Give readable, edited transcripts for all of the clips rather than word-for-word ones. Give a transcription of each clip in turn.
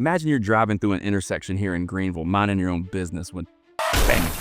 Imagine you're driving through an intersection here in Greenville, minding your own business when, bang,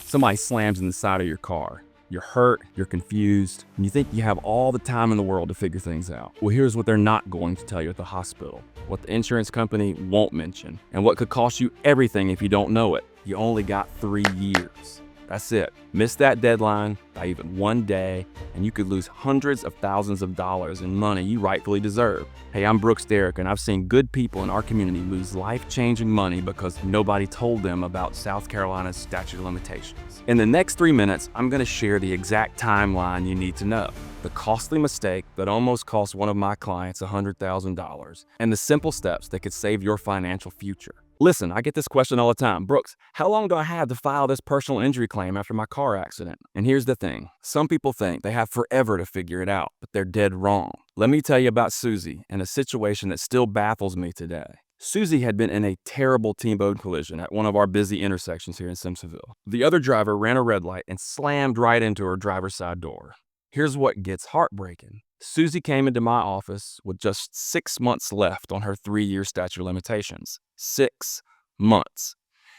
somebody slams in the side of your car. You're hurt, you're confused, and you think you have all the time in the world to figure things out. Well, here's what they're not going to tell you at the hospital, what the insurance company won't mention, and what could cost you everything if you don't know it. You only got 3 years. That's it. Miss that deadline by even 1 day, and you could lose hundreds of thousands of dollars in money you rightfully deserve. Hey, I'm Derrick, and I've seen good people in our community lose life-changing money because nobody told them about South Carolina's statute of limitations. In the next 3 minutes, I'm going to share the exact timeline you need to know, the costly mistake that almost cost one of my clients $100,000, and the simple steps that could save your financial future. Listen, I get this question all the time. Brooks, how long do I have to file this personal injury claim after my car accident? And here's the thing. Some people think they have forever to figure it out, but they're dead wrong. Let me tell you about Susie and a situation that still baffles me today. Susie had been in a terrible T-bone collision at one of our busy intersections here in Simpsonville. The other driver ran a red light and slammed right into her driver's side door. Here's what gets heartbreaking. Susie came into my office with just 6 months left on her 3-year statute of limitations. 6 months.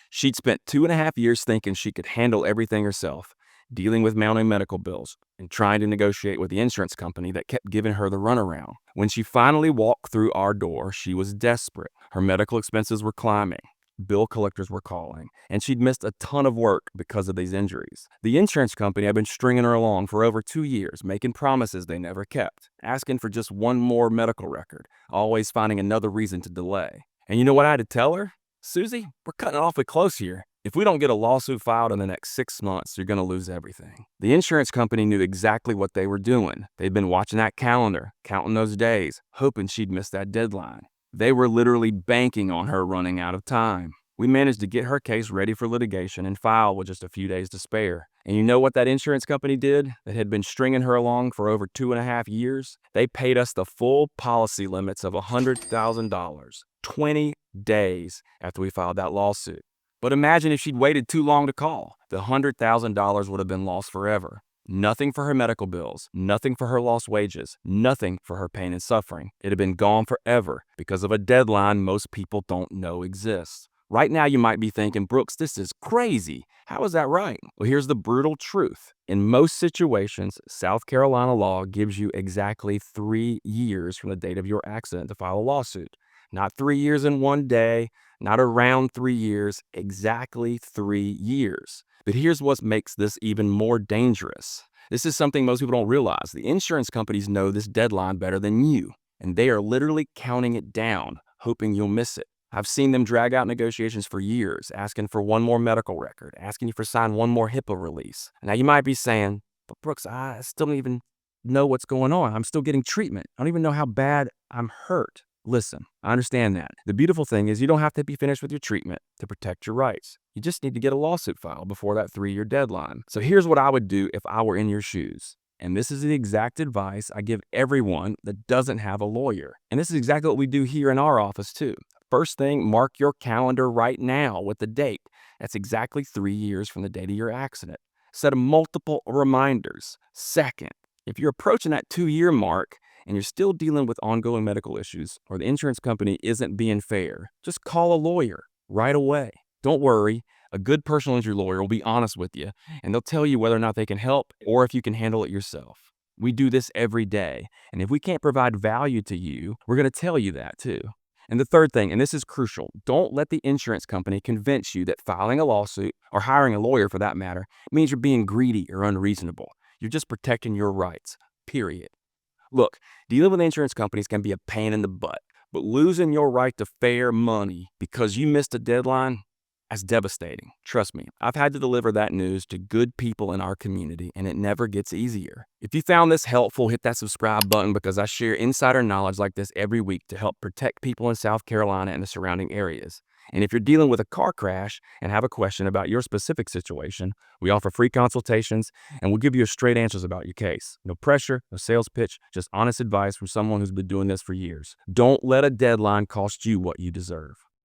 She'd spent 2.5 years thinking she could handle everything herself, dealing with mounting medical bills and trying to negotiate with the insurance company that kept giving her the runaround. When she finally walked through our door, she was desperate. Her medical expenses were climbing. Bill collectors were calling, and she'd missed a ton of work because of these injuries. The insurance company had been stringing her along for over 2 years, making promises they never kept, asking for just one more medical record, always finding another reason to delay. And you know what I had to tell her? Susie, we're cutting it awfully close here. If we don't get a lawsuit filed in the next 6 months, you're going to lose everything. The insurance company knew exactly what they were doing. They'd been watching that calendar, counting those days, hoping she'd miss that deadline. They were literally banking on her running out of time. We managed to get her case ready for litigation and file with just a few days to spare. And you know what that insurance company did that had been stringing her along for over 2.5 years? They paid us the full policy limits of $100,000, 20 days after we filed that lawsuit. But imagine if she'd waited too long to call. The $100,000 would have been lost forever. Nothing for her medical bills, nothing for her lost wages, nothing for her pain and suffering. It had been gone forever because of a deadline most people don't know exists. Right now you might be thinking, Brooks, this is crazy. How is that right? Well, here's the brutal truth. In most situations, South Carolina law gives you exactly 3 years from the date of your accident to file a lawsuit. Not 3 years in 1 day, not around 3 years, exactly 3 years. But here's what makes this even more dangerous. This is something most people don't realize. The insurance companies know this deadline better than you, and they are literally counting it down, hoping you'll miss it. I've seen them drag out negotiations for years, asking for one more medical record, asking you for sign one more HIPAA release. Now you might be saying, but Brooks, I still don't even know what's going on. I'm still getting treatment. I don't even know how bad I'm hurt. Listen, I understand that. The beautiful thing is you don't have to be finished with your treatment to protect your rights. You just need to get a lawsuit filed before that 3-year deadline. So here's what I would do if I were in your shoes. And this is the exact advice I give everyone that doesn't have a lawyer. And this is exactly what we do here in our office too. First thing, mark your calendar right now with the date. That's exactly 3 years from the date of your accident. Set multiple reminders. Second, if you're approaching that 2-year mark, and you're still dealing with ongoing medical issues, or the insurance company isn't being fair, just call a lawyer right away. Don't worry, a good personal injury lawyer will be honest with you, and they'll tell you whether or not they can help or if you can handle it yourself. We do this every day, and if we can't provide value to you, we're going to tell you that too. And the third thing, and this is crucial, don't let the insurance company convince you that filing a lawsuit, or hiring a lawyer for that matter, means you're being greedy or unreasonable. You're just protecting your rights, period. Look, dealing with insurance companies can be a pain in the butt, but losing your right to fair money because you missed a deadline, that's devastating. Trust me, I've had to deliver that news to good people in our community, and it never gets easier. If you found this helpful, hit that subscribe button because I share insider knowledge like this every week to help protect people in South Carolina and the surrounding areas. And if you're dealing with a car crash and have a question about your specific situation, we offer free consultations and we'll give you straight answers about your case. No pressure, no sales pitch, just honest advice from someone who's been doing this for years. Don't let a deadline cost you what you deserve.